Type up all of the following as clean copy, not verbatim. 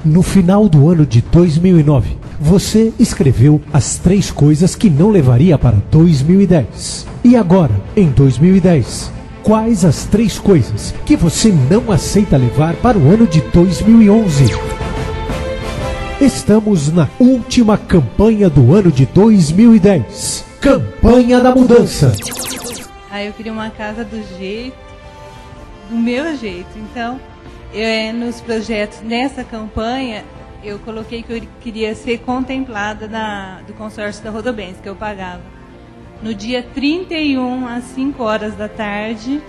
No final do ano de 2009, você escreveu as 3 coisas que não levaria para 2010. E agora, em 2010, quais as 3 coisas que você não aceita levar para o ano de 2011? Estamos na última campanha do ano de 2010. Campanha da Mudança. Eu queria uma casa do meu jeito. Então, nos projetos, nessa campanha, eu coloquei que eu queria ser contemplada do consórcio da Rodobens, que eu pagava. No dia 31, às 5 horas da tarde,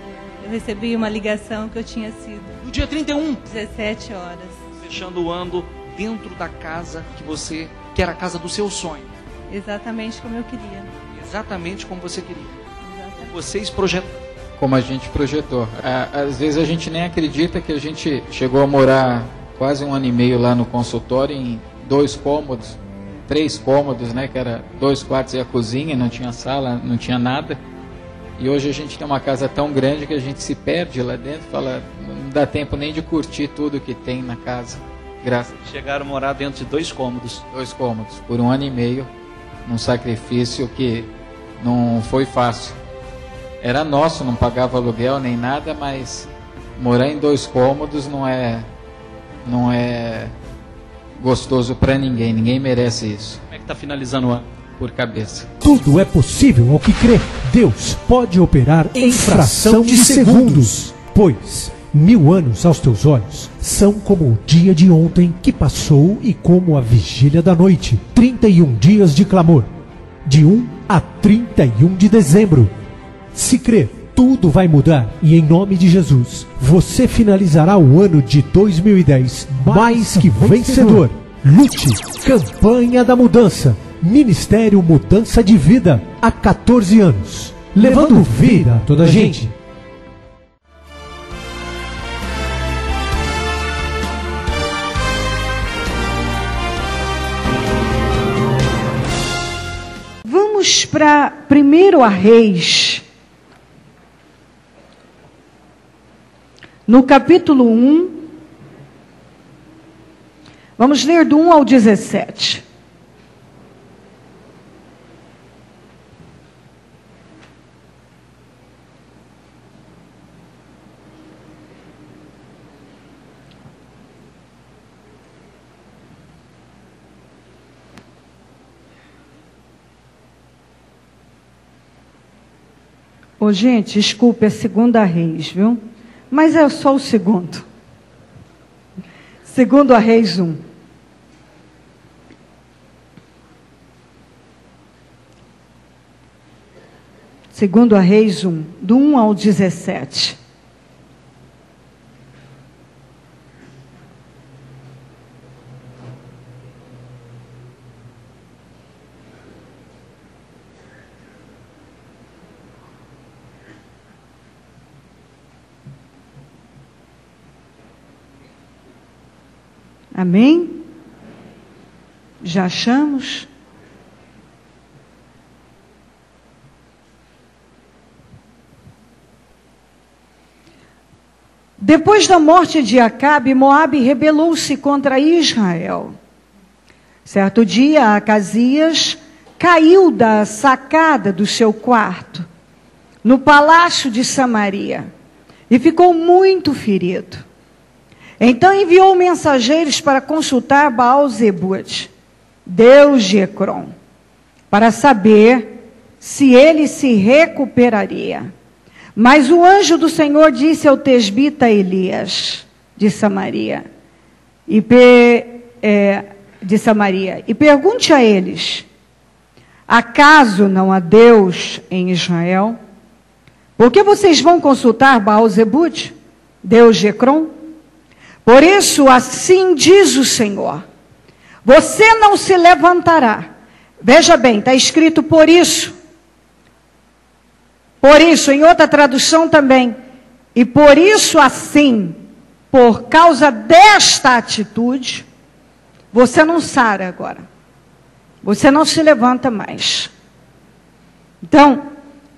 eu recebi uma ligação que eu tinha sido... No dia 31? 17 horas. Fechando o ano dentro da casa que era a casa do seu sonho. Exatamente como eu queria. Exatamente como você queria. Exatamente. Vocês projetaram. Como a gente projetou. Às vezes a gente nem acredita que a gente chegou a morar quase 1 ano e meio lá no consultório em 2 cômodos, 3 cômodos, né? Que era 2 quartos e a cozinha, não tinha sala, não tinha nada. E hoje a gente tem uma casa tão grande que a gente se perde lá dentro, fala, não dá tempo nem de curtir tudo que tem na casa. Graças. Chegaram a morar dentro de 2 cômodos. 2 cômodos, por 1 ano e meio, num sacrifício que não foi fácil. Era nosso, não pagava aluguel nem nada, mas morar em 2 cômodos não é gostoso para ninguém. Ninguém merece isso. Como é que está finalizando o ano? Por cabeça. Tudo é possível ao que crê. Deus pode operar em fração de segundos. Pois 1000 anos aos teus olhos são como o dia de ontem que passou e como a vigília da noite. 31 dias de clamor, de 1 a 31 de dezembro. Se crer, tudo vai mudar e em nome de Jesus, você finalizará o ano de 2010 mais que vencedor. Lute, Campanha da Mudança, Ministério Mudança de Vida, há 14 anos, levando vida a toda a gente. Vamos para 1 Reis. No capítulo 1, vamos ler do 1 ao 17. Ô, gente, desculpe, é 2 Reis, viu? Mas é só o segundo. 2 Reis 1. Segundo a Reis 1, do 1 ao 17. Amém? Já achamos? Depois da morte de Acabe, Moabe rebelou-se contra Israel. Certo dia, Acasias caiu da sacada do seu quarto, no palácio de Samaria, e ficou muito ferido. Então enviou mensageiros para consultar Baal-Zebud, deus de Ecrom, para saber se ele se recuperaria. Mas o anjo do Senhor disse ao tesbita Elias, de Samaria, e pergunte a eles, acaso não há Deus em Israel? Por que vocês vão consultar Baal-Zebud, deus de Ecrom? Por isso, assim diz o Senhor, você não se levantará. Veja bem, está escrito por isso. Por isso, em outra tradução também. E por isso, assim, por causa desta atitude, você não sara agora. Você não se levanta mais. Então,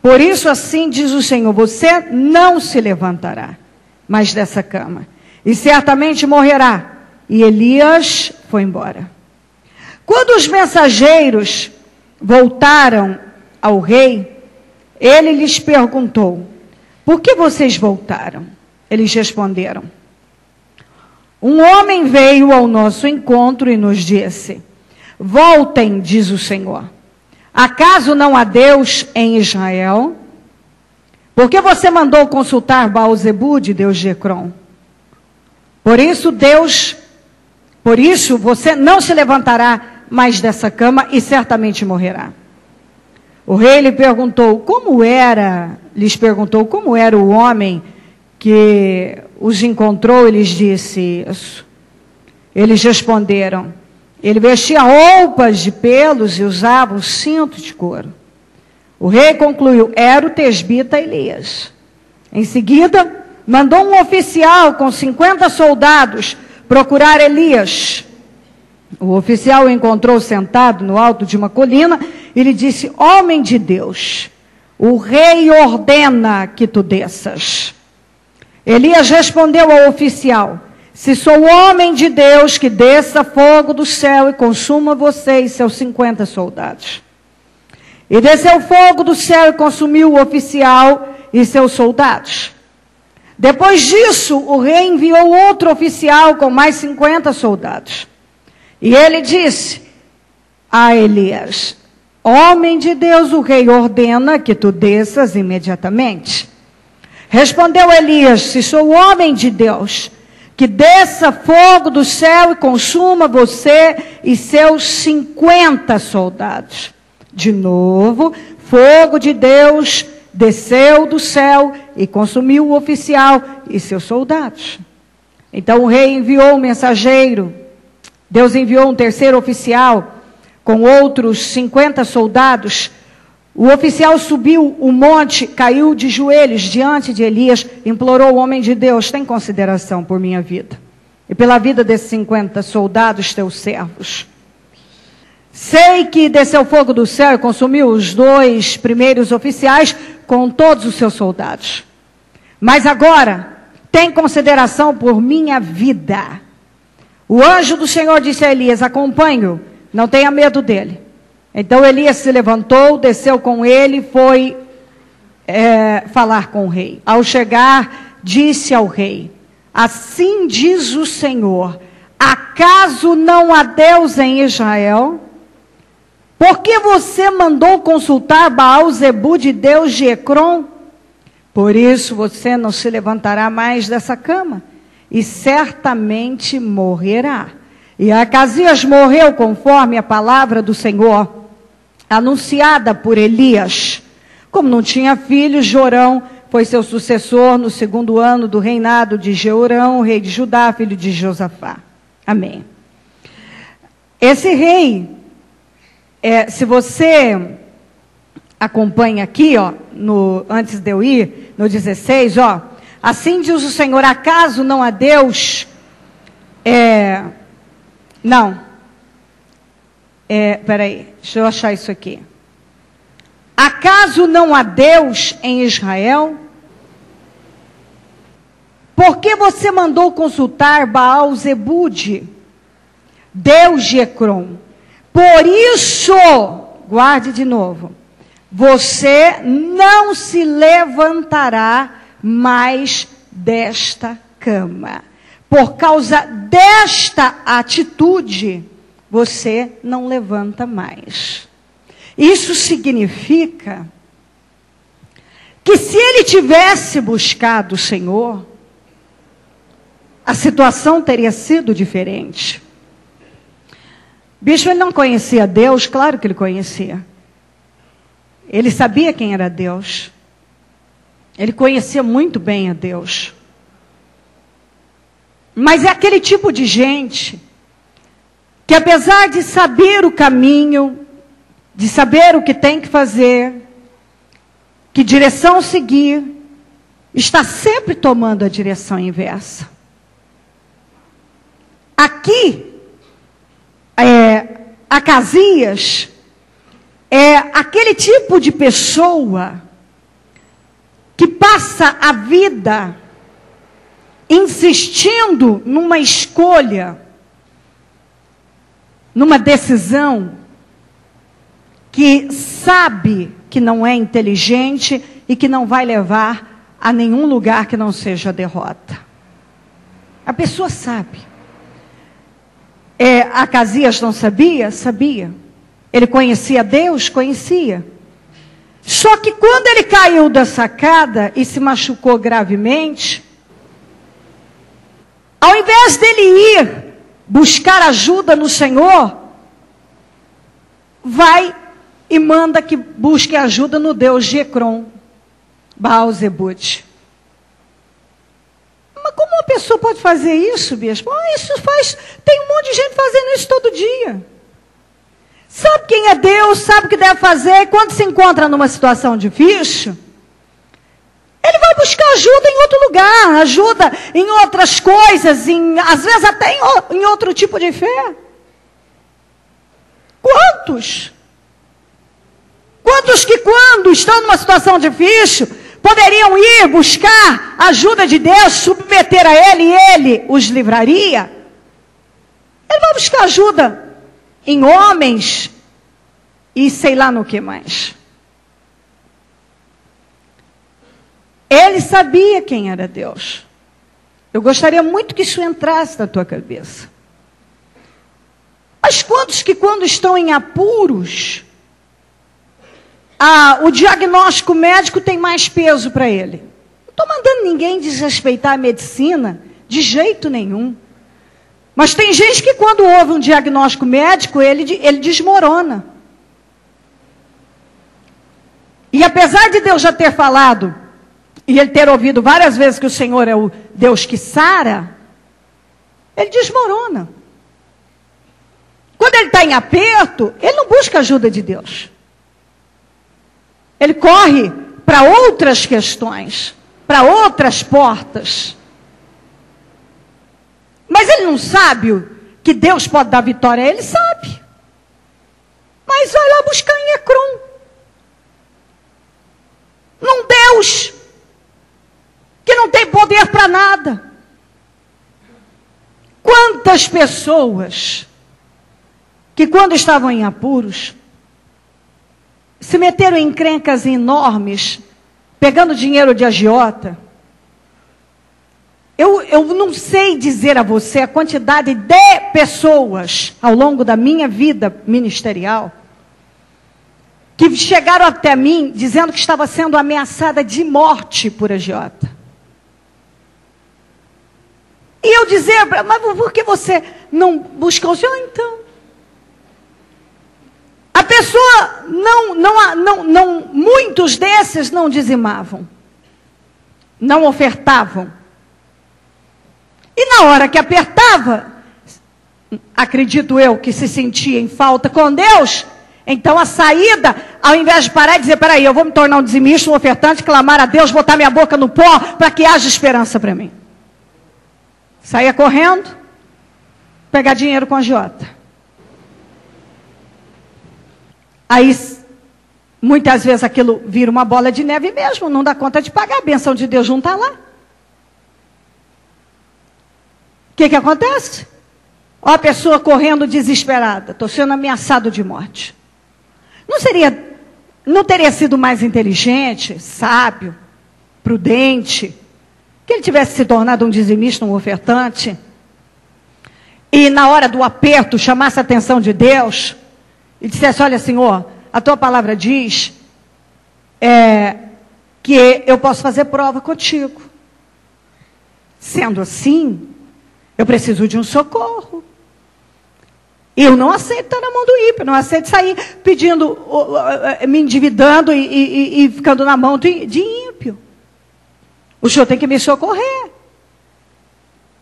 por isso, assim diz o Senhor, você não se levantará mais dessa cama. E certamente morrerá, E Elias foi embora. Quando os mensageiros voltaram ao rei, ele lhes perguntou: por que vocês voltaram? Eles responderam: um homem veio ao nosso encontro e nos disse: voltem, diz o Senhor. Acaso não há Deus em Israel? Por que você mandou consultar Baal-zebude, deus de Ecrom? Por isso você não se levantará mais dessa cama e certamente morrerá. O rei lhes perguntou como era o homem que os encontrou e lhes disse isso. Eles responderam: ele vestia roupas de pelos e usava um cinto de couro. O rei concluiu: era o tesbita Elias. Em seguida, mandou um oficial com 50 soldados procurar Elias. O oficial o encontrou sentado no alto de uma colina e lhe disse: homem de Deus, o rei ordena que tu desças. Elias respondeu ao oficial: se sou homem de Deus, que desça fogo do céu e consuma você e seus 50 soldados. E desceu fogo do céu e consumiu o oficial e seus soldados. Depois disso, o rei enviou outro oficial com mais 50 soldados. E ele disse a Elias: homem de Deus, o rei ordena que tu desças imediatamente. Respondeu Elias: se sou homem de Deus, que desça fogo do céu e consuma você e seus 50 soldados. De novo, fogo de Deus desceu do céu e consumiu o oficial e seus soldados. Então o rei enviou um mensageiro. Deus enviou um terceiro oficial com outros 50 soldados. O oficial subiu o monte, caiu de joelhos diante de Elias, implorou o homem de Deus: tem consideração por minha vida e pela vida desses 50 soldados teus servos. Sei que desceu fogo do céu e consumiu os 2 primeiros oficiais com todos os seus soldados. Mas agora, tem consideração por minha vida. O anjo do Senhor disse a Elias: acompanhe-o, não tenha medo dele. Então Elias se levantou, desceu com ele e foi falar com o rei. Ao chegar, disse ao rei: assim diz o Senhor, acaso não há Deus em Israel? Por que você mandou consultar Baal-zebude, deus de Ecrom? Por isso você não se levantará mais dessa cama e certamente morrerá. E Acasias morreu conforme a palavra do Senhor, anunciada por Elias. Como não tinha filhos, Jorão foi seu sucessor no 2º ano do reinado de Jeorão, rei de Judá, filho de Josafá. Amém. Esse rei, se você acompanha aqui, ó, antes de eu ir, no 16, ó, assim diz o Senhor, acaso não há Deus? Peraí, deixa eu achar isso aqui. Acaso não há Deus em Israel? Por que você mandou consultar Baal-zebude, deus de Ecrom? Por isso, guarde de novo, você não se levantará mais desta cama. Por causa desta atitude, você não levanta mais. Isso significa que se ele tivesse buscado o Senhor, a situação teria sido diferente. Bicho, ele não conhecia Deus? Claro que ele conhecia. Ele sabia quem era Deus. Ele conhecia muito bem a Deus. Mas é aquele tipo de gente que, apesar de saber o caminho, de saber o que tem que fazer, que direção seguir, está sempre tomando a direção inversa. Aqui, Acasias é aquele tipo de pessoa que passa a vida insistindo numa escolha numa decisão que sabe que não é inteligente e que não vai levar a nenhum lugar que não seja derrota. A pessoa sabe. Acasias não sabia? Sabia. Ele conhecia Deus? Conhecia. Só que quando ele caiu da sacada e se machucou gravemente, ao invés dele ir buscar ajuda no Senhor, vai e manda que busque ajuda no Deus de Ecrom, Baal-zebute. Mas como uma pessoa pode fazer isso, bispo? Tem um monte de gente fazendo isso todo dia. Sabe quem é Deus, sabe o que deve fazer, e quando se encontra numa situação difícil, ele vai buscar ajuda em outro lugar, ajuda em outras coisas, às vezes até em outro tipo de fé. Quantos? Quantos que quando estão numa situação difícil, poderiam ir buscar a ajuda de Deus, submeter a Ele, e Ele os livraria? Ele vai buscar ajuda em homens e sei lá no que mais. Ele sabia quem era Deus. Eu gostaria muito que isso entrasse na tua cabeça. Mas quantos que quando estão em apuros, o diagnóstico médico tem mais peso para ele? Não estou mandando ninguém desrespeitar a medicina, de jeito nenhum. Mas tem gente que quando ouve um diagnóstico médico, ele desmorona. E apesar de Deus já ter falado, e ele ter ouvido várias vezes que o Senhor é o Deus que sara, ele desmorona. Quando ele está em aperto, ele não busca ajuda de Deus. Ele corre para outras questões, para outras portas. Mas ele não sabe que Deus pode dar vitória a ele? Sabe. Mas vai lá buscar em Ecrom. Num Deus que não tem poder para nada. Quantas pessoas que quando estavam em apuros, se meteram em encrencas enormes, pegando dinheiro de agiota. Eu não sei dizer a você a quantidade de pessoas ao longo da minha vida ministerial que chegaram até mim dizendo que estava sendo ameaçada de morte por agiota. E eu dizer, mas por que você não buscou o Senhor então? A pessoa muitos desses não dizimavam, não ofertavam. E na hora que apertava, acredito eu que se sentia em falta com Deus, então a saída, ao invés de parar e dizer, peraí, eu vou me tornar um dizimista, um ofertante, clamar a Deus, botar minha boca no pó, para que haja esperança para mim. Saía correndo, pegar dinheiro com a agiota. Aí, muitas vezes aquilo vira uma bola de neve mesmo, não dá conta de pagar, a bênção de Deus não está lá. O que acontece? Ó, a pessoa correndo desesperada, estou sendo ameaçado de morte. Não teria sido mais inteligente, sábio, prudente, que ele tivesse se tornado um dizimista, um ofertante, e na hora do aperto chamasse a atenção de Deus, e dissesse, olha Senhor, a tua palavra diz que eu posso fazer prova contigo. Sendo assim, eu preciso de um socorro. Eu não aceito estar na mão do ímpio, não aceito sair pedindo, me endividando e ficando na mão de ímpio. O Senhor tem que me socorrer.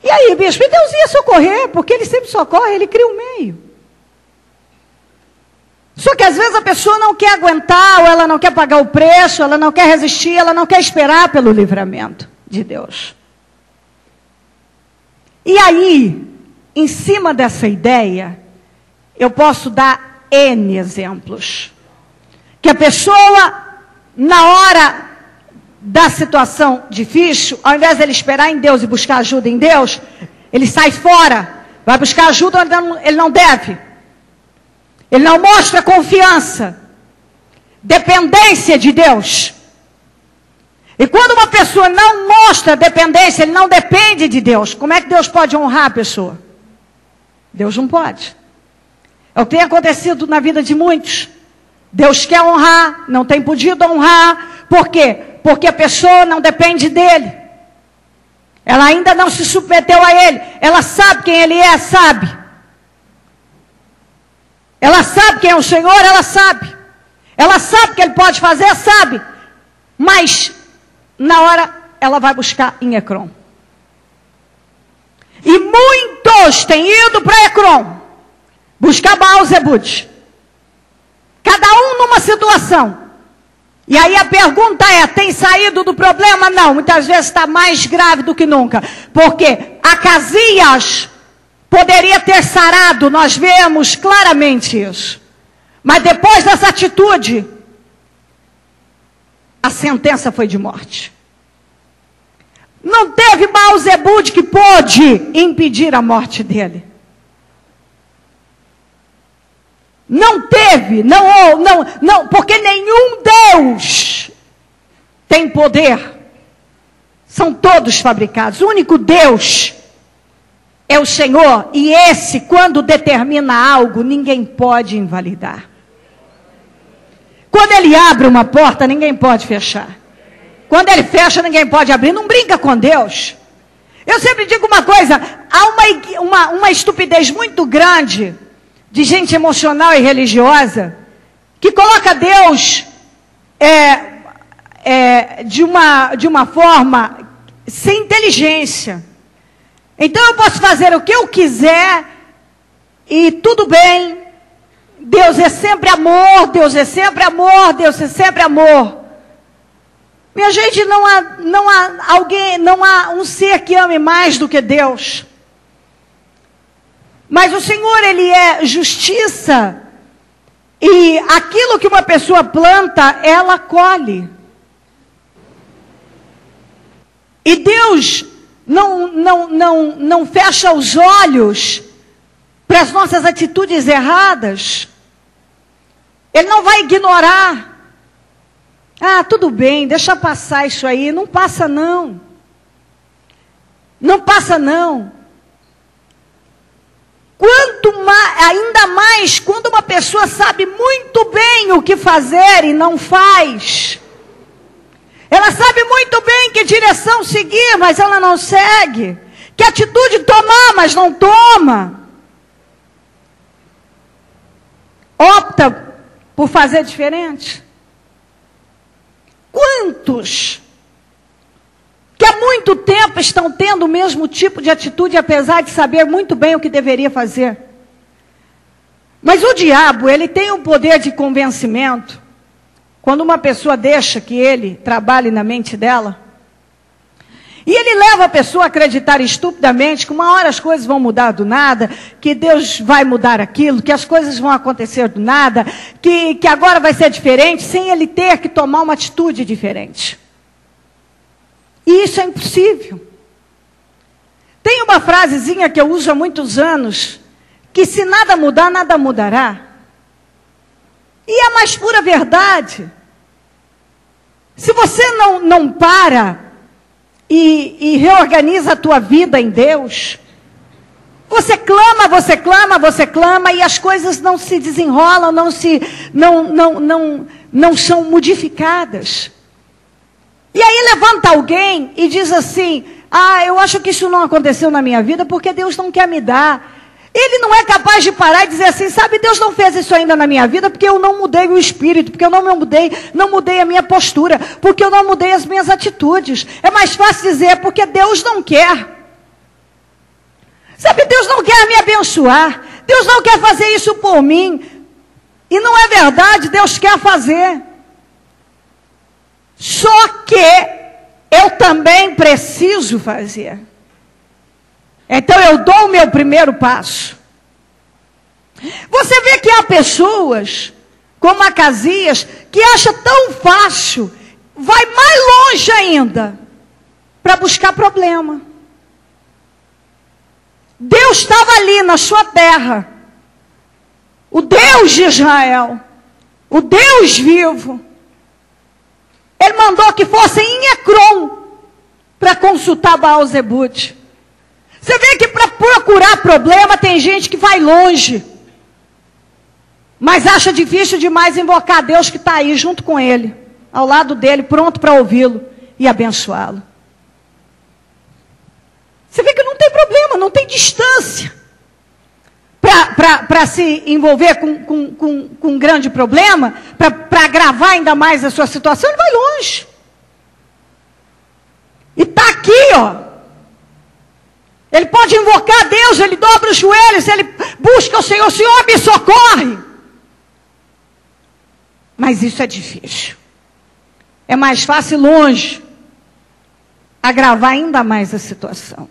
E aí, bispo, Deus ia socorrer, porque Ele sempre socorre, Ele cria um meio. Só que às vezes a pessoa não quer aguentar, ou ela não quer pagar o preço, ela não quer resistir, ela não quer esperar pelo livramento de Deus. E aí, em cima dessa ideia, eu posso dar N exemplos. Que a pessoa, na hora da situação difícil, ao invés de ele esperar em Deus e buscar ajuda em Deus, ele sai fora, vai buscar ajuda onde ele não deve. ele não mostra confiança, dependência de Deus. E quando uma pessoa não mostra dependência, ele não depende de Deus, como é que Deus pode honrar a pessoa? Deus não pode. É o que tem acontecido na vida de muitos. Deus quer honrar, não tem podido honrar. Por quê? Porque a pessoa não depende dele. Ela ainda não se submeteu a ele. Ela sabe quem ele é, sabe. Ela sabe quem é o Senhor, ela sabe. Ela sabe o que ele pode fazer, sabe. Mas, na hora, ela vai buscar em Ecrom. E muitos têm ido para Ecrom buscar Baal-zebub. Cada um numa situação. E aí a pergunta é, tem saído do problema? Não, muitas vezes está mais grave do que nunca. Porque Acasias poderia ter sarado, nós vemos claramente isso. Mas depois dessa atitude, a sentença foi de morte. Não teve Baal-zebub que pôde impedir a morte dele. Não teve, não, porque nenhum Deus tem poder. São todos fabricados. O único Deus é o Senhor. E esse, quando determina algo, ninguém pode invalidar. Quando ele abre uma porta, ninguém pode fechar. Quando ele fecha, ninguém pode abrir. Não brinca com Deus. Eu sempre digo uma coisa, há uma estupidez muito grande de gente emocional e religiosa, que coloca Deus de uma forma sem inteligência. Então eu posso fazer o que eu quiser e tudo bem. Deus é sempre amor, Deus é sempre amor, Deus é sempre amor. Minha gente, não há um ser que ame mais do que Deus. Mas o Senhor, Ele é justiça, e aquilo que uma pessoa planta, ela colhe. E Deus não fecha os olhos para as nossas atitudes erradas. Ele não vai ignorar. Ah, tudo bem, deixa passar isso aí. Não passa não. Não passa não. Ainda mais quando uma pessoa sabe muito bem o que fazer e não faz. Ela sabe muito bem que direção seguir, mas ela não segue. Que atitude tomar, mas não toma. Opta por fazer diferente. Quantos que há muito tempo estão tendo o mesmo tipo de atitude, apesar de saber muito bem o que deveria fazer? Mas o diabo, ele tem um poder de convencimento. Quando uma pessoa deixa que ele trabalhe na mente dela, e ele leva a pessoa a acreditar estupidamente que uma hora as coisas vão mudar do nada, que Deus vai mudar aquilo, que as coisas vão acontecer do nada, que agora vai ser diferente, sem ele ter que tomar uma atitude diferente. E isso é impossível. Tem uma frasezinha que eu uso há muitos anos, que se nada mudar, nada mudará. E é a mais pura verdade. Se você não para e reorganiza a tua vida em Deus, você clama, você clama, você clama, e as coisas não se desenrolam, não são modificadas. E aí levanta alguém e diz assim, eu acho que isso não aconteceu na minha vida porque Deus não quer me dar. Ele não é capaz de parar e dizer assim, sabe, Deus não fez isso ainda na minha vida porque eu não mudei o espírito, porque eu não mudei a minha postura, porque eu não mudei as minhas atitudes. É mais fácil dizer, porque Deus não quer. Sabe, Deus não quer me abençoar, Deus não quer fazer isso por mim. E não é verdade, Deus quer fazer. Só que eu também preciso fazer. Então eu dou o meu primeiro passo. Você vê que há pessoas, como Acasias, que acha tão fácil, vai mais longe ainda, para buscar problema. Deus estava ali na sua terra. o Deus de Israel, o Deus vivo, ele mandou que fossem em Ecrom para consultar Baal-Zebute. Você vê que para procurar problema tem gente que vai longe, mas acha difícil demais invocar Deus que está aí junto com ele, ao lado dele, pronto para ouvi-lo e abençoá-lo. Você vê que não tem problema, não tem distância para se envolver com um grande problema, para agravar ainda mais a sua situação. Ele vai longe. E está aqui, ó. Ele pode invocar Deus, ele dobra os joelhos, ele busca o Senhor me socorre. Mas isso é difícil. É mais fácil longe, agravar ainda mais a situação.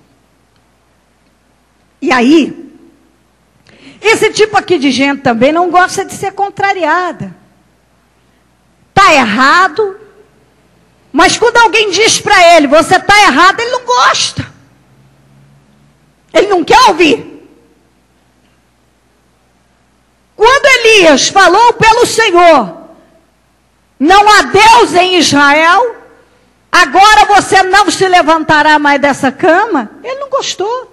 E aí, esse tipo aqui de gente também não gosta de ser contrariada. Está errado, mas quando alguém diz para ele, você está errado, ele não gosta. Ele não quer ouvir. Quando Elias falou pelo Senhor, não há Deus em Israel, agora você não se levantará mais dessa cama, ele não gostou.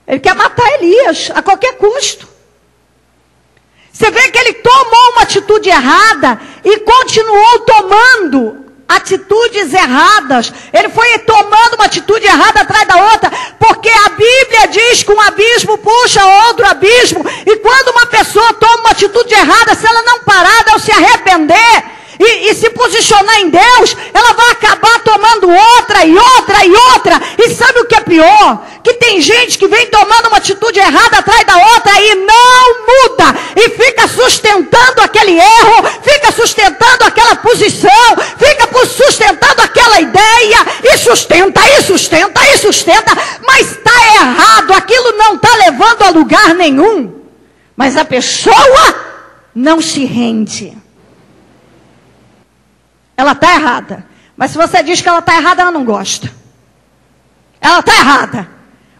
Ele quer matar Elias a qualquer custo. Você vê que ele tomou uma atitude errada e continuou tomando atitudes erradas. Ele foi tomando uma atitude errada atrás da outra, porque a Bíblia diz que um abismo puxa outro abismo, e quando uma pessoa toma uma atitude errada, se ela não parar, não se arrepender e se posicionar em Deus, ela vai acabar tomando outra e outra e outra. E sabe o que é pior? Que tem gente que vem tomando uma atitude errada atrás da outra e não muda, e fica sustentando aquele erro, fica sustentando aquela posição, fica sustentando aquela ideia, e sustenta, e sustenta, e sustenta, mas está errado, aquilo não está levando a lugar nenhum. Mas a pessoa não se rende. Ela está errada. Mas se você diz que ela está errada, ela não gosta. Ela está errada.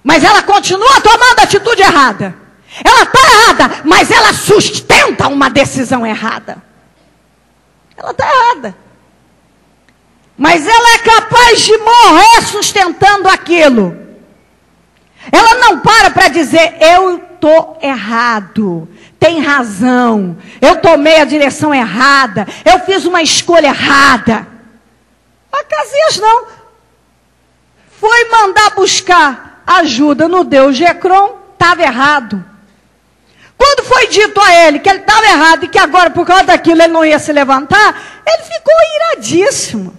Mas ela continua tomando atitude errada. Ela está errada, mas ela sustenta uma decisão errada. Ela está errada. Mas ela é capaz de morrer sustentando aquilo. Ela não para dizer, eu estou errado. Tem razão, eu tomei a direção errada, eu fiz uma escolha errada. Acasias não. Foi mandar buscar ajuda no Deus de Ecrom, estava errado. Quando foi dito a ele que ele estava errado e que agora por causa daquilo ele não ia se levantar, ele ficou iradíssimo.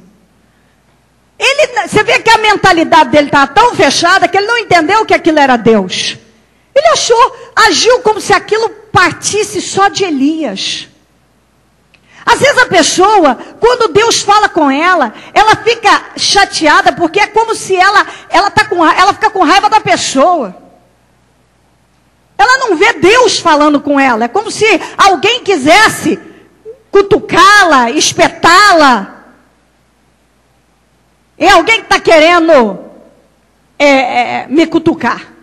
Você vê que a mentalidade dele estava tão fechada que ele não entendeu que aquilo era Deus. Ele agiu como se aquilo partisse só de Elias. Às vezes a pessoa, quando Deus fala com ela, ela fica chateada, porque é como se ela fica com raiva da pessoa. Ela não vê Deus falando com ela, é como se alguém quisesse cutucá-la, espetá-la. É alguém que está querendo me cutucar.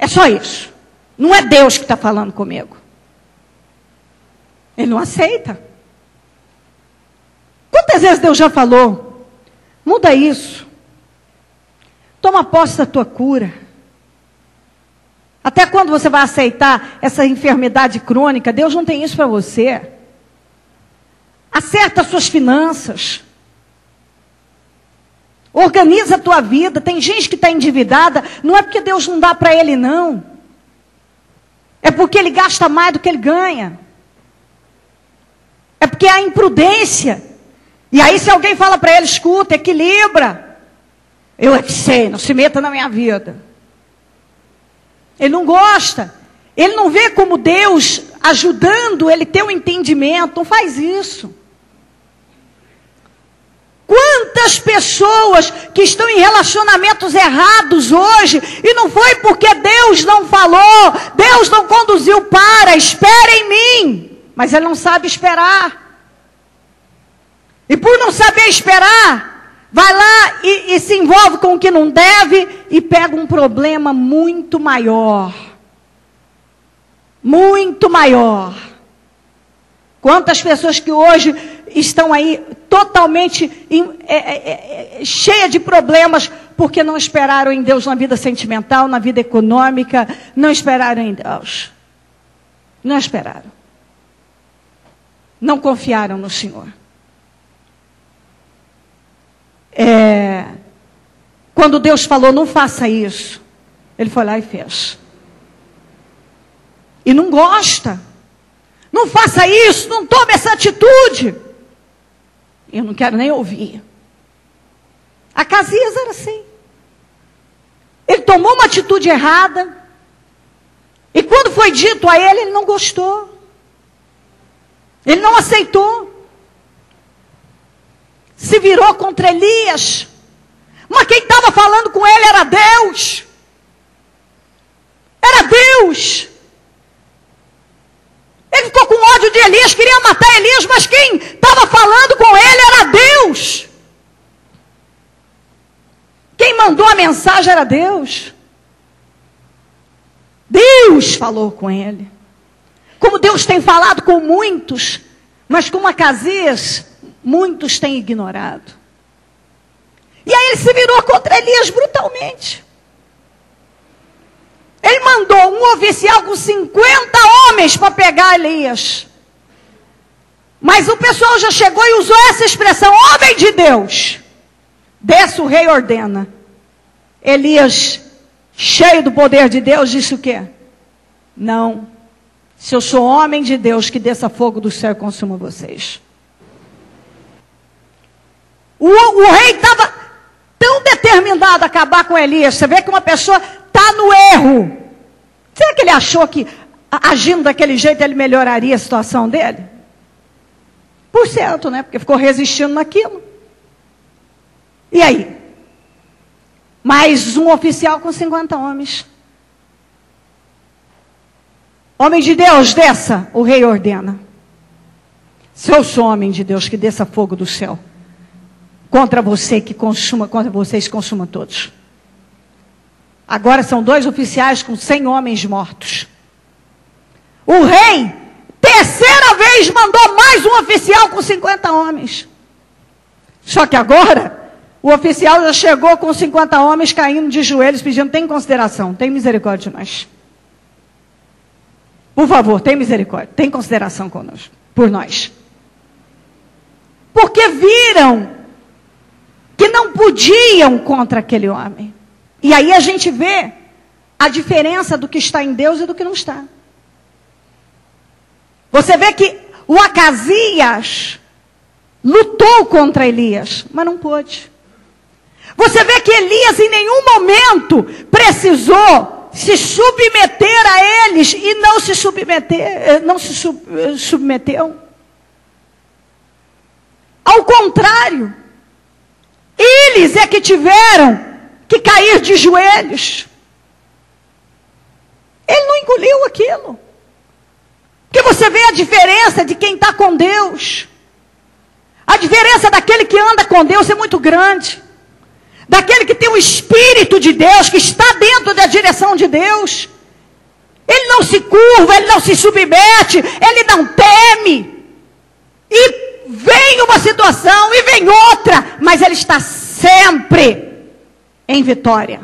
É só isso. Não é Deus que está falando comigo. Ele não aceita. Quantas vezes Deus já falou? Muda isso. Toma posse da tua cura. Até quando você vai aceitar essa enfermidade crônica? Deus não tem isso para você. Acerta as suas finanças. Organiza a tua vida. Tem gente que está endividada, não é porque Deus não dá para ele, não. É porque ele gasta mais do que ele ganha. É porque há imprudência. E aí se alguém fala para ele, escuta, equilibra. Eu é que sei, não se meta na minha vida. Ele não gosta. Ele não vê como Deus ajudando ele ter um entendimento. Não faz isso. Quantas pessoas que estão em relacionamentos errados hoje, e não foi porque Deus não falou, Deus não conduziu para, espera em mim, mas ele não sabe esperar. E por não saber esperar, vai lá e se envolve com o que não deve, e pega um problema muito maior. muito maior. Quantas pessoas que hoje estão aí totalmente cheias de problemas porque não esperaram em Deus na vida sentimental, na vida econômica, não esperaram em Deus. Não esperaram. Não confiaram no Senhor. Quando Deus falou, não faça isso, ele foi lá e fez. E não gosta. Não faça isso, não tome essa atitude. Eu não quero nem ouvir. Acasias era assim. Ele tomou uma atitude errada. E quando foi dito a ele, ele não gostou. Ele não aceitou. Se virou contra Elias. Mas quem estava falando com ele era Deus. Era Deus. Ele ficou com ódio de Elias, queria matar Elias, mas quem estava falando com ele era Deus. Quem mandou a mensagem era Deus. Deus falou com ele. Como Deus tem falado com muitos, mas como Acasias, muitos têm ignorado. E aí ele se virou contra Elias brutalmente. Ele mandou um oficial com 50 homens para pegar Elias. Mas o pessoal já chegou e usou essa expressão, homem de Deus. Desce, o rei ordena. Elias, cheio do poder de Deus, disse o quê? Não. Se eu sou homem de Deus, que desça fogo do céu e consuma vocês. O rei estava tão determinado a acabar com Elias. Você vê que uma pessoa está no erro. Será que ele achou que agindo daquele jeito ele melhoraria a situação dele? Por certo, né? Porque ficou resistindo naquilo. E aí? Mais um oficial com 50 homens. Homem de Deus, desça, o rei ordena. Se eu sou homem de Deus, que desça fogo do céu. Contra você que consuma, contra vocês que consumam todos. Agora são 2 oficiais com 100 homens mortos. O rei, terceira vez, mandou mais um oficial com 50 homens. Só que agora, o oficial já chegou com 50 homens caindo de joelhos, pedindo, tem consideração, tem misericórdia de nós. Por favor, tem misericórdia, tem consideração conosco, por nós. Porque viram que não podiam contra aquele homem. E aí a gente vê a diferença do que está em Deus e do que não está. Você vê que o Acasias lutou contra Elias, mas não pôde. Você vê que Elias em nenhum momento precisou se submeter a eles e não se submeteu. Ao contrário, eles é que tiveram que cair de joelhos. Ele não engoliu aquilo. Porque você vê a diferença de quem está com Deus. A diferença daquele que anda com Deus é muito grande. Daquele que tem o Espírito de Deus, que está dentro da direção de Deus. Ele não se curva, ele não se submete, ele não teme. E vem uma situação e vem outra, mas ele está sempre em vitória.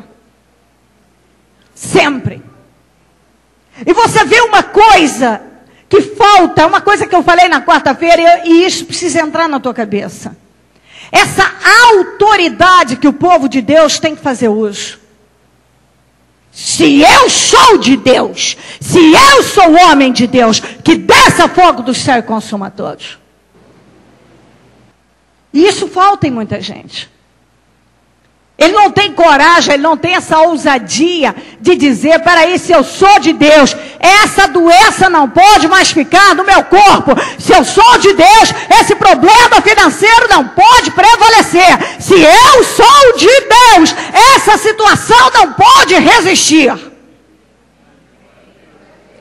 Sempre. E você vê uma coisa que falta, uma coisa que eu falei na quarta-feira, e isso precisa entrar na tua cabeça. Essa autoridade que o povo de Deus tem que fazer uso. Se eu sou de Deus, se eu sou homem de Deus, que desça fogo do céu e consuma todos. E isso falta em muita gente. Ele não tem coragem, ele não tem essa ousadia de dizer, peraí, se eu sou de Deus, essa doença não pode mais ficar no meu corpo. Se eu sou de Deus, esse problema financeiro não pode prevalecer. Se eu sou de Deus, essa situação não pode resistir.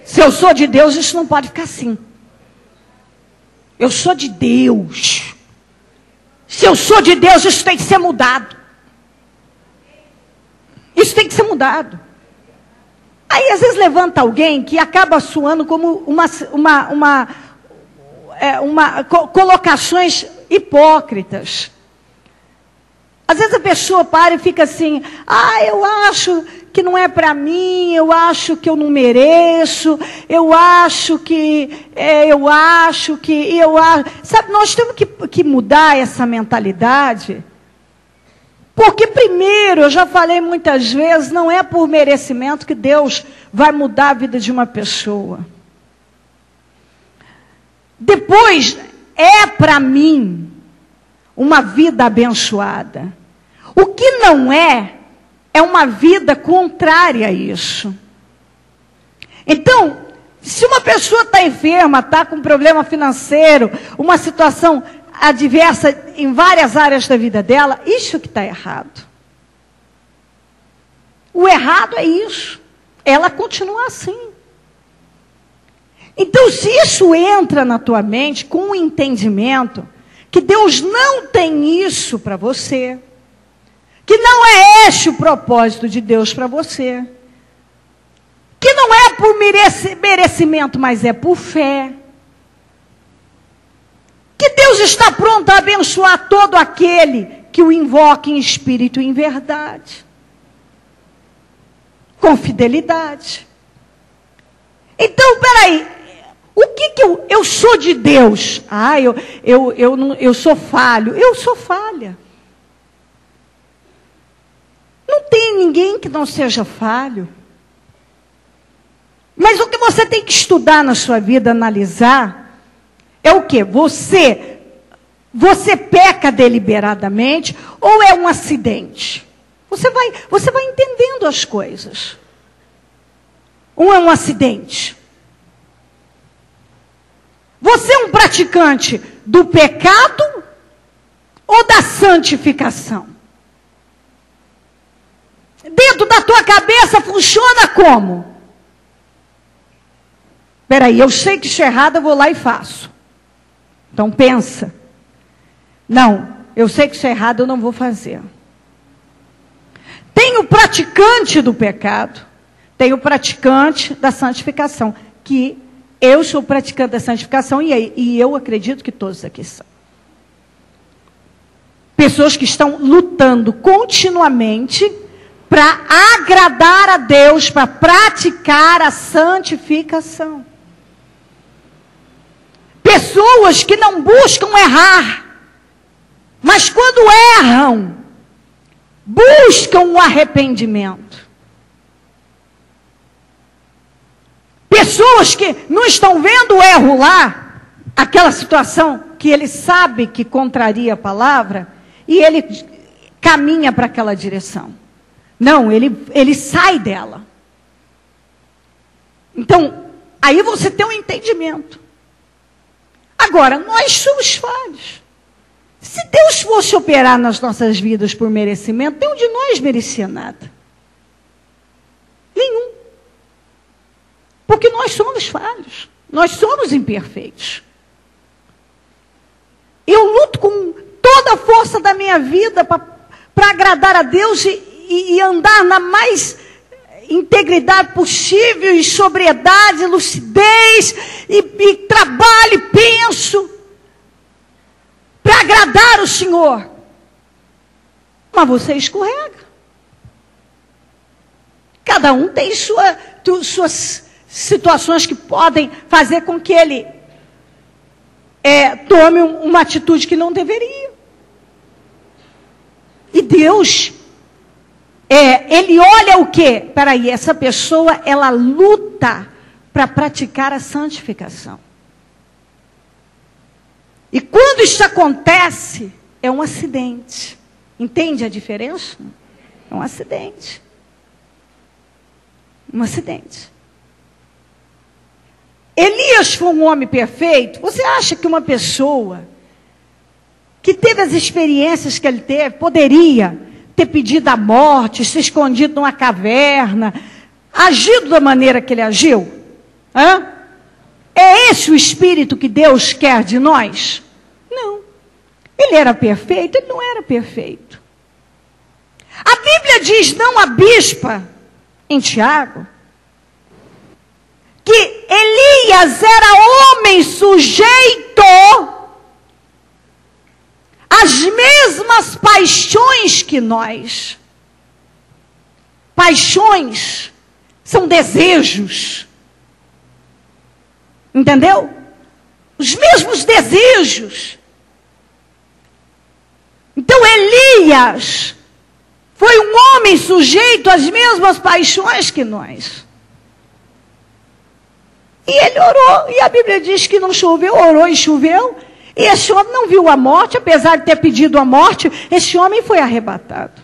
Se eu sou de Deus, isso não pode ficar assim. Eu sou de Deus. Se eu sou de Deus, isso tem que ser mudado. Isso tem que ser mudado. Aí, às vezes, levanta alguém que acaba soando como colocações hipócritas. Às vezes a pessoa para e fica assim, eu acho que não é para mim, eu acho que eu não mereço, Sabe, nós temos que mudar essa mentalidade. Porque primeiro, eu já falei muitas vezes, não é por merecimento que Deus vai mudar a vida de uma pessoa. Depois, é para mim uma vida abençoada. O que não é uma vida contrária a isso. Então, se uma pessoa está enferma, está com problema financeiro, uma situação adversa em várias áreas da vida dela, isso que está errado. O errado é isso. Ela continua assim. Então, se isso entra na tua mente com o entendimento que Deus não tem isso para você, que não é este o propósito de Deus para você, que não é por merecimento, mas é por fé, que Deus está pronto a abençoar todo aquele que o invoca em espírito e em verdade, com fidelidade. Então, peraí, o que eu sou de Deus? Eu sou falho. Eu sou falha. Não tem ninguém que não seja falho. Mas o que você tem que estudar na sua vida, analisar, é o quê? Você peca deliberadamente ou é um acidente? Você vai entendendo as coisas. É um acidente. Você é um praticante do pecado ou da santificação? Dentro da tua cabeça funciona como? Espera aí, eu sei que isso é errado, eu vou lá e faço. Então pensa. Não, eu sei que isso é errado, eu não vou fazer. Tem o praticante do pecado, tem o praticante da santificação, que eu sou praticante da santificação e eu acredito que todos aqui são. Pessoas que estão lutando continuamente para agradar a Deus, para praticar a santificação. Pessoas que não buscam errar, mas quando erram, buscam o arrependimento. Pessoas que não estão vendo o erro lá, aquela situação que ele sabe que contraria a palavra, e ele caminha para aquela direção. Não, ele sai dela. Então, aí você tem um entendimento. Agora, nós somos falhos. Se Deus fosse operar nas nossas vidas por merecimento, nenhum de nós merecia nada. Nenhum. Porque nós somos falhos. Nós somos imperfeitos. Eu luto com toda a força da minha vida para agradar a Deus e andar na mais integridade possível, e sobriedade, lucidez, e trabalho, e penso, para agradar o Senhor. Mas você escorrega. Cada um tem suas situações que podem fazer com que ele tome uma atitude que não deveria. E Deus, Ele olha o quê? Peraí, essa pessoa, ela luta para praticar a santificação. E quando isso acontece, é um acidente. Entende a diferença? É um acidente. Um acidente. Elias foi um homem perfeito. Você acha que uma pessoa que teve as experiências que ele teve, poderia ter pedido a morte, se escondido numa caverna, agido da maneira que ele agiu? Hã? É esse o espírito que Deus quer de nós? Não. Ele era perfeito? Ele não era perfeito. A Bíblia diz, não a bispa, em Tiago, Elias era homem sujeito às mesmas paixões que nós. Paixões são desejos. Entendeu? Os mesmos desejos. Então Elias foi um homem sujeito às mesmas paixões que nós. E ele orou, e a Bíblia diz que não choveu, orou e choveu. E esse homem não viu a morte, apesar de ter pedido a morte, esse homem foi arrebatado.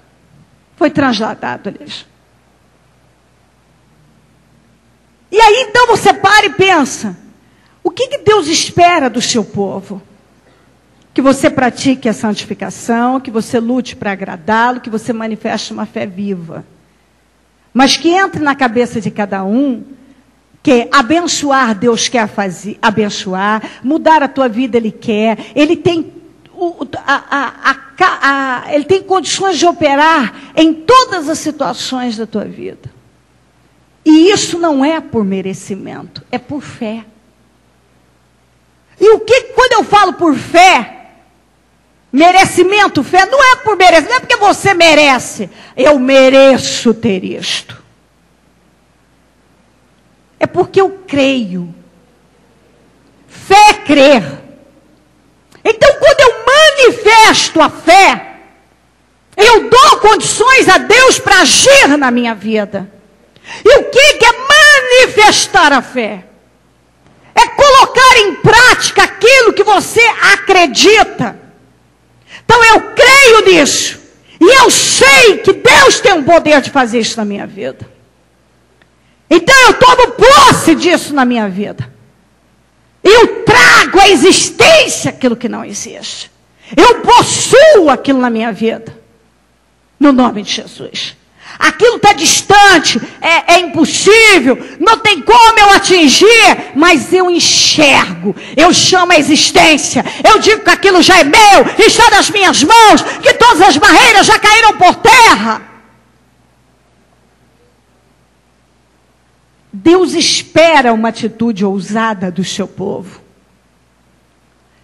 Foi transladado, aliás. E aí então você para e pensa, o que Deus espera do seu povo? Que você pratique a santificação, que você lute para agradá-lo, que você manifeste uma fé viva. Mas que entre na cabeça de cada um, que abençoar Deus quer fazer, abençoar, mudar a tua vida Ele quer, Ele tem, ele tem condições de operar em todas as situações da tua vida. E isso não é por merecimento, é por fé. E quando eu falo por fé, merecimento, fé, não é por merecer, não é porque você merece, eu mereço ter isto. É porque eu creio. Fé é crer. Então, quando eu manifesto a fé, eu dou condições a Deus para agir na minha vida. E o que é manifestar a fé? É colocar em prática aquilo que você acredita. Então eu creio nisso. E eu sei que Deus tem o poder de fazer isso na minha vida. Então eu tomo posse disso na minha vida. Eu trago à existência aquilo que não existe. Eu possuo aquilo na minha vida. No nome de Jesus. Aquilo está distante, é impossível, não tem como eu atingir, mas eu enxergo, eu chamo a existência, eu digo que aquilo já é meu, está nas minhas mãos, que todas as barreiras já caíram por terra. Deus espera uma atitude ousada do seu povo.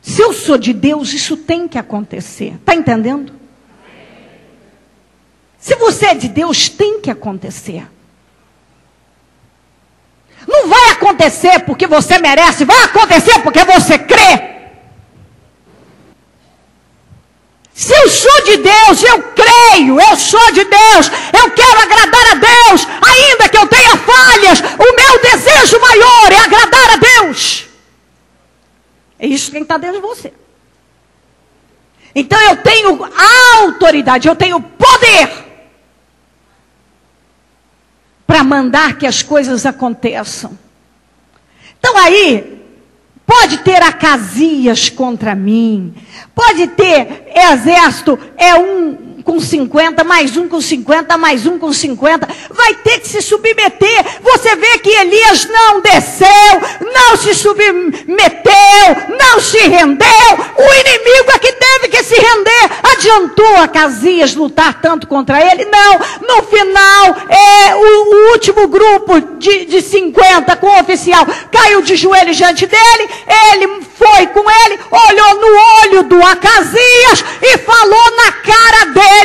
Se eu sou de Deus, isso tem que acontecer, está entendendo? Se você é de Deus, tem que acontecer. Não vai acontecer porque você merece, vai acontecer porque você crê. Se eu sou de Deus, eu creio, eu sou de Deus, eu quero agradar a Deus, ainda que eu tenha falhas, o meu desejo maior é agradar a Deus. É isso que está dentro de você. Então eu tenho autoridade, eu tenho poder para mandar que as coisas aconteçam. Então aí, pode ter Acasias contra mim, pode ter exército, um com 50, mais um com 50, mais um com 50, vai ter que se submeter. Você vê que Elias não desceu, não se submeteu, não se rendeu, o inimigo é que teve que se render. Adiantou Acasias lutar tanto contra ele? Não, no final, o último grupo de 50 com o oficial caiu de joelhos diante dele, ele foi com ele, olhou no olho do Acasias e falou na cara dele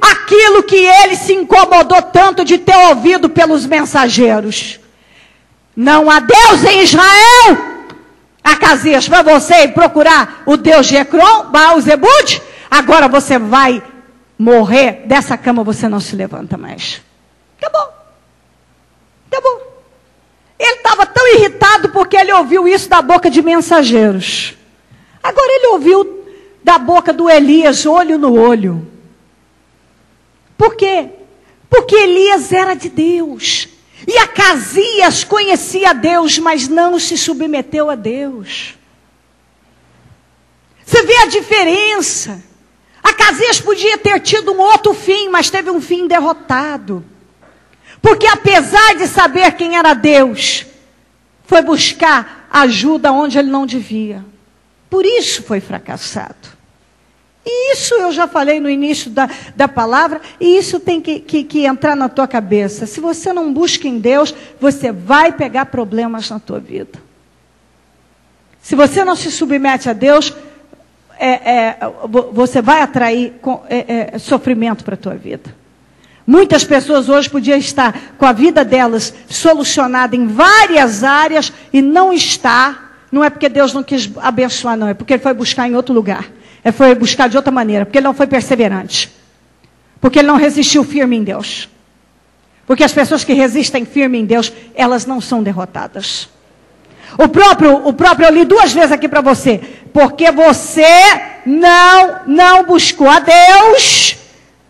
aquilo que ele se incomodou tanto de ter ouvido pelos mensageiros. Não há Deus em Israel. Acasias, para você ir procurar o Deus de Ecrom, Baal-Zebud, agora você vai morrer, dessa cama você não se levanta mais. Acabou. Acabou. Ele estava tão irritado porque ele ouviu isso da boca de mensageiros. Agora ele ouviu da boca do Elias, olho no olho. Por quê? Porque Elias era de Deus. E Acasias conhecia Deus, mas não se submeteu a Deus. Você vê a diferença. Acasias podia ter tido um outro fim, mas teve um fim derrotado. Porque apesar de saber quem era Deus, foi buscar ajuda onde ele não devia. Por isso foi fracassado. E isso eu já falei no início da palavra, e isso tem que entrar na tua cabeça. Se você não busca em Deus, você vai pegar problemas na tua vida. Se você não se submete a Deus, você vai atrair sofrimento para a tua vida. Muitas pessoas hoje podiam estar com a vida delas solucionada em várias áreas e não está. Não é porque Deus não quis abençoar, não. É porque ele foi buscar em outro lugar. Ele foi buscar de outra maneira. Porque ele não foi perseverante. Porque ele não resistiu firme em Deus. Porque as pessoas que resistem firme em Deus, elas não são derrotadas. O próprio eu li 2 vezes aqui para você. Porque você não buscou a Deus.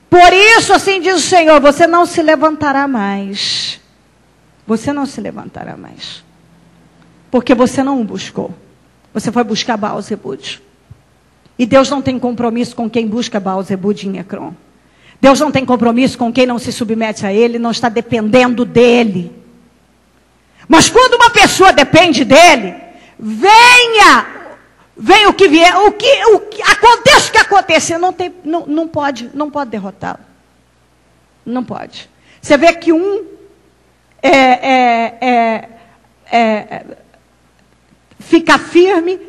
Por isso, assim diz o Senhor, você não se levantará mais. Você não se levantará mais. Porque você não o buscou. Você foi buscar Baal-Zebud. E Deus não tem compromisso com quem busca Baal-Zebud em Ecrón. Deus não tem compromisso com quem não se submete a Ele, não está dependendo dEle. Mas quando uma pessoa depende dEle, venha o que vier, aconteça o que acontecer, não pode derrotá-lo. Não pode. Você vê que fica firme,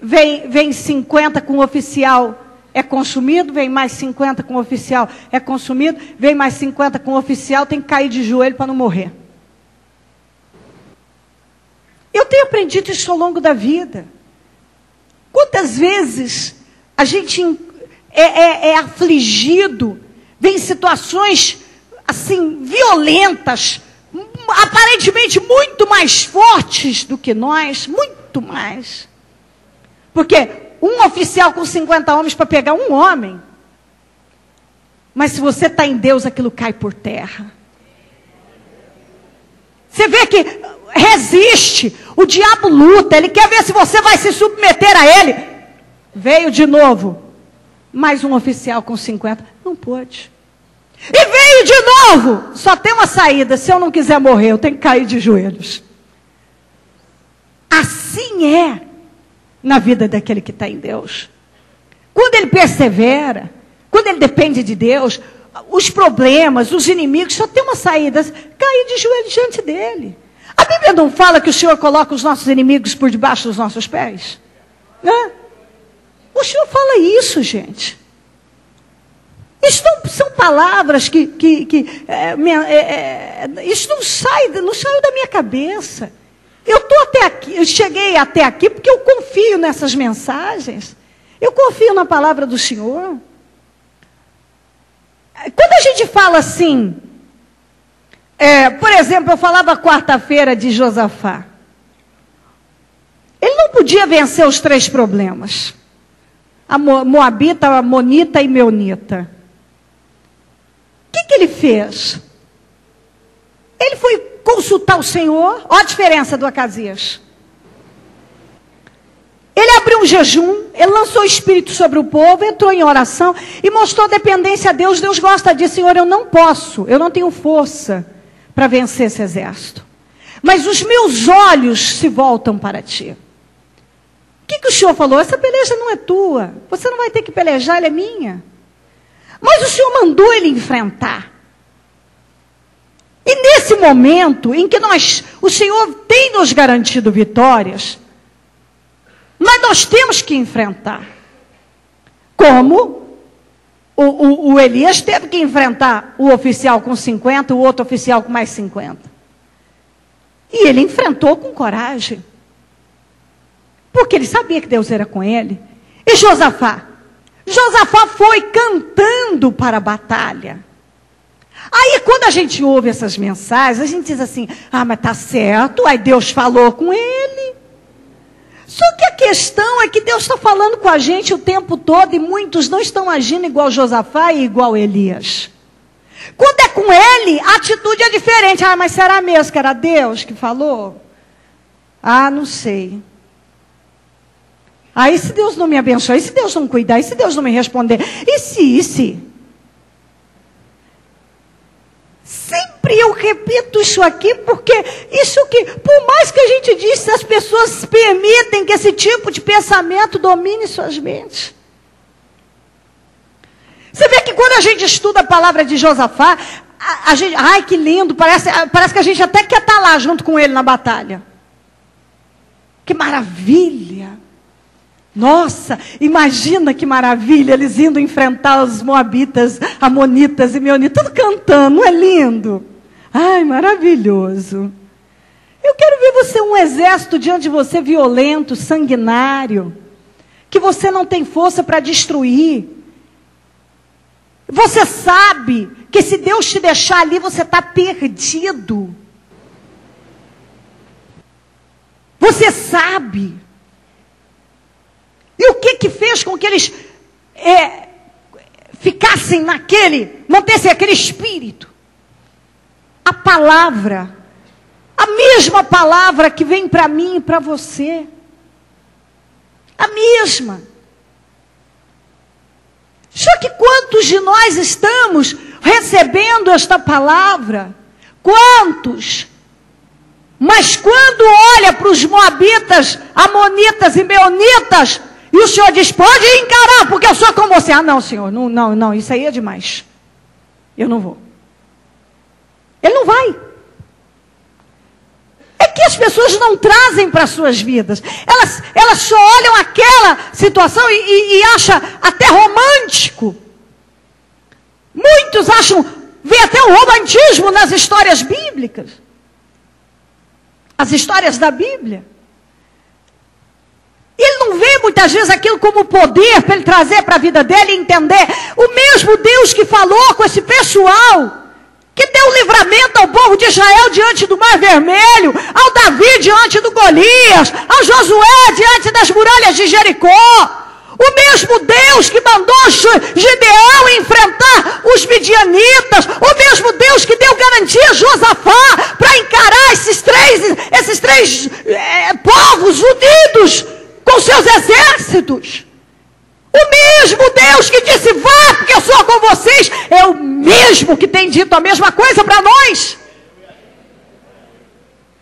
vem 50 com o oficial, é consumido, vem mais 50 com o oficial, é consumido, vem mais 50 com o oficial, tem que cair de joelho para não morrer. Eu tenho aprendido isso ao longo da vida. Quantas vezes a gente é afligido, vem situações assim violentas, aparentemente muito mais fortes do que nós, muito mais. Porque um oficial com 50 homens para pegar um homem. Mas se você está em Deus, aquilo cai por terra. Você vê que resiste, o diabo luta, ele quer ver se você vai se submeter a ele. Veio de novo, mais um oficial com 50, não pôde. E veio de novo, só tem uma saída, se eu não quiser morrer, eu tenho que cair de joelhos. Assim é na vida daquele que está em Deus. Quando ele persevera, quando ele depende de Deus, os problemas, os inimigos, só tem uma saída, cair de joelhos diante dele. A Bíblia não fala que o Senhor coloca os nossos inimigos por debaixo dos nossos pés? Né? O Senhor fala isso, gente. Isso são palavras isso não saiu da minha cabeça. Eu estou até aqui, eu cheguei até aqui porque eu confio nessas mensagens. Eu confio na palavra do Senhor. Quando a gente fala assim, por exemplo, eu falava quarta-feira de Josafá. Ele não podia vencer os 3 problemas. A Moabita, a Amonita e Meunita. O que ele fez? Ele foi consultar o Senhor. Olha a diferença do Acasias. Ele abriu um jejum, ele lançou o Espírito sobre o povo, entrou em oração e mostrou dependência a Deus. Deus gosta disso. Senhor, eu não posso, eu não tenho força para vencer esse exército. Mas os meus olhos se voltam para ti. O que o Senhor falou? Essa peleja não é tua. Você não vai ter que pelejar, ela é minha. Mas o Senhor mandou ele enfrentar. E nesse momento em que o Senhor tem nos garantido vitórias, mas nós temos que enfrentar. Como o Elias teve que enfrentar o oficial com 50, o outro oficial com mais 50. E ele enfrentou com coragem. Porque ele sabia que Deus era com ele. E Josafá? Josafá foi cantando para a batalha. Aí quando a gente ouve essas mensagens, a gente diz assim, mas tá certo, aí Deus falou com ele. Só que a questão é que Deus está falando com a gente o tempo todo e muitos não estão agindo igual Josafá e igual Elias. Quando é com ele, a atitude é diferente. Mas será mesmo que era Deus que falou? Não sei. E se Deus não me abençoar? E se Deus não cuidar? E se Deus não me responder? E se? Sempre eu repito isso aqui, porque isso que, por mais que a gente diz, as pessoas permitem que esse tipo de pensamento domine suas mentes. Você vê que quando a gente estuda a palavra de Josafá, a gente, que lindo, parece que a gente até quer estar lá junto com ele na batalha. Que maravilha! Nossa, imagina que maravilha, eles indo enfrentar os moabitas, amonitas e meunitas, tudo cantando, não é lindo? Ai, maravilhoso. Eu quero ver você, um exército diante de você violento, sanguinário, que você não tem força para destruir. Você sabe que se Deus te deixar ali, você está perdido. Você sabe. E o que fez com que eles ficassem mantessem aquele espírito? A palavra. A mesma palavra que vem para mim e para você. A mesma. Só que quantos de nós estamos recebendo esta palavra? Quantos? Mas quando olha para os moabitas, amonitas e meunitas, e o Senhor diz, pode encarar, porque eu sou com você. Ah, não, Senhor, não, isso aí é demais. Eu não vou. Ele não vai. É que as pessoas não trazem para as suas vidas. Elas só olham aquela situação e acham até romântico. Muitos acham, vê até o romantismo nas histórias bíblicas. As histórias da Bíblia. Ele não vê muitas vezes aquilo como poder para ele trazer para a vida dele e entender. O mesmo Deus que falou com esse pessoal, que deu livramento ao povo de Israel diante do Mar Vermelho, ao Davi diante do Golias, ao Josué diante das muralhas de Jericó. O mesmo Deus que mandou Gideão enfrentar os midianitas, o mesmo Deus que deu garantia a Josafá para encarar esses três povos unidos com seus exércitos. O mesmo Deus que disse, vá, porque eu sou com vocês, é o mesmo que tem dito a mesma coisa para nós.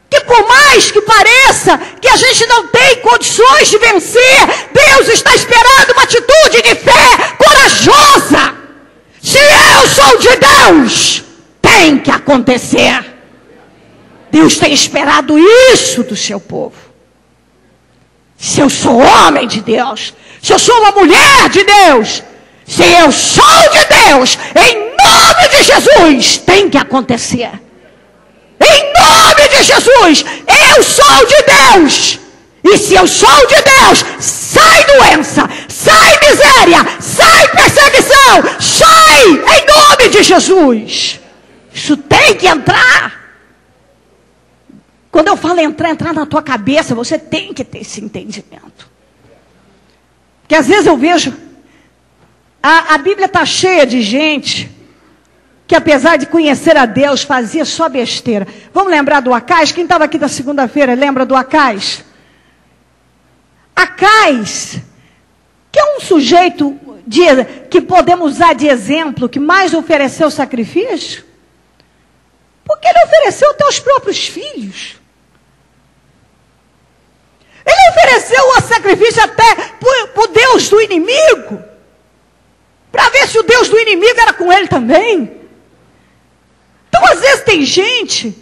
Que por mais que pareça que a gente não tem condições de vencer, Deus está esperando uma atitude de fé corajosa. Se eu sou de Deus, tem que acontecer. Deus tem esperado isso do seu povo. Se eu sou homem de Deus, se eu sou uma mulher de Deus, se eu sou de Deus, em nome de Jesus, tem que acontecer. Em nome de Jesus, eu sou de Deus. E se eu sou de Deus, sai doença, sai miséria, sai perseguição, sai em nome de Jesus. Isso tem que entrar. Quando eu falo entrar na tua cabeça, você tem que ter esse entendimento. Porque às vezes eu vejo, a Bíblia está cheia de gente que apesar de conhecer a Deus, fazia só besteira. Vamos lembrar do Acais? Quem estava aqui da segunda-feira, lembra do Acais? Acais, que é um sujeito que podemos usar de exemplo, que mais ofereceu sacrifício, porque ele ofereceu até os próprios filhos. Ele ofereceu o sacrifício até para o Deus do inimigo, para ver se o Deus do inimigo era com ele também. Então, às vezes tem gente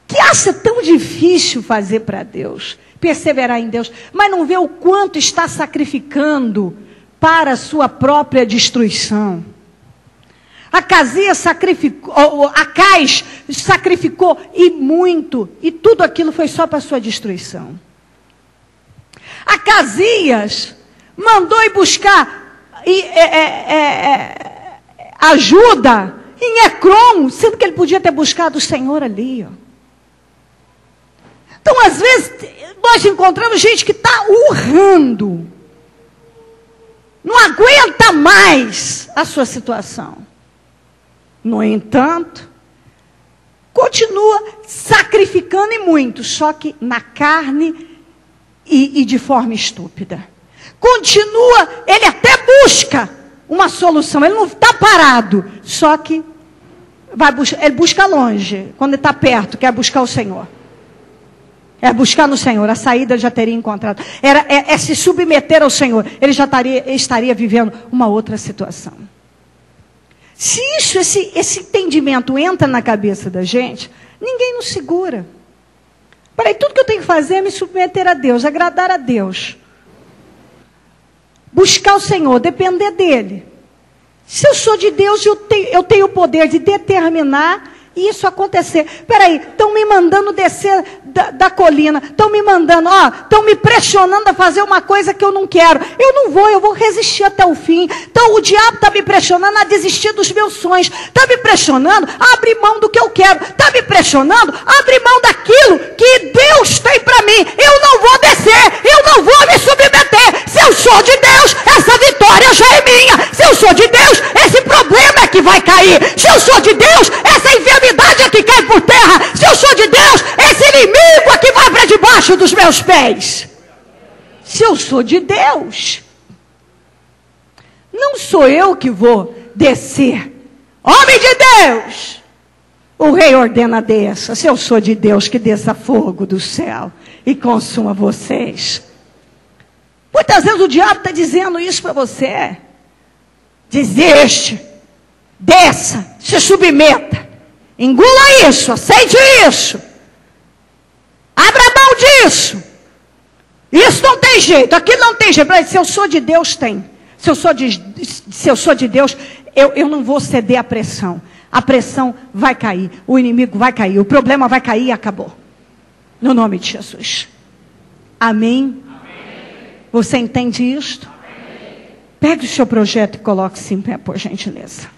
que acha tão difícil fazer para Deus, perseverar em Deus, mas não vê o quanto está sacrificando para a sua própria destruição. Acais sacrificou e muito, e tudo aquilo foi só para a sua destruição. Acasias mandou ir buscar ajuda em Ecrom, sendo que ele podia ter buscado o Senhor ali. Ó. Então, às vezes, nós encontramos gente que está urrando. Não aguenta mais a sua situação. No entanto, continua sacrificando e muito, só que na carne e de forma estúpida. Continua, ele até busca uma solução, ele não está parado, só que ele busca longe, quando ele está perto, quer buscar o Senhor. É buscar no Senhor, a saída já teria encontrado. É se submeter ao Senhor, ele já estaria vivendo uma outra situação. Se esse entendimento entra na cabeça da gente, ninguém nos segura. Peraí, tudo que eu tenho que fazer é me submeter a Deus, agradar a Deus. Buscar o Senhor, depender dEle. Se eu sou de Deus, eu tenho o poder de determinar isso acontecer. Peraí, estão me mandando descer da colina, estão me mandando, estão me pressionando a fazer uma coisa que eu não quero. Eu vou resistir até o fim. Então o diabo está me pressionando a desistir dos meus sonhos, está me pressionando a abrir mão do que eu quero, está me pressionando a abrir mão daquilo que Deus tem para mim. Eu não vou descer, eu não vou me submeter. Se eu sou de Deus, essa vitória já é minha. Se eu sou de Deus, esse problema é que vai cair. Se eu sou de Deus, essa enfermidade é que cai por terra. Se eu sou de Deus, esse inimigo é que vai para debaixo dos meus pés. Se eu sou de Deus, não sou eu que vou descer. Homem de Deus, o rei ordena desça. Se eu sou de Deus, que desça fogo do céu e consuma vocês. Muitas vezes o diabo está dizendo isso para você. Desiste, desça, se submeta, engula isso, aceite isso, abra mão disso. Isso não tem jeito, aquilo não tem jeito. Se eu sou de Deus, tem. Se eu sou de Deus, eu não vou ceder à pressão. A pressão vai cair, o inimigo vai cair, o problema vai cair e acabou. No nome de Jesus. Amém? Você entende isto? Pegue o seu projeto e coloque-se em pé, por gentileza.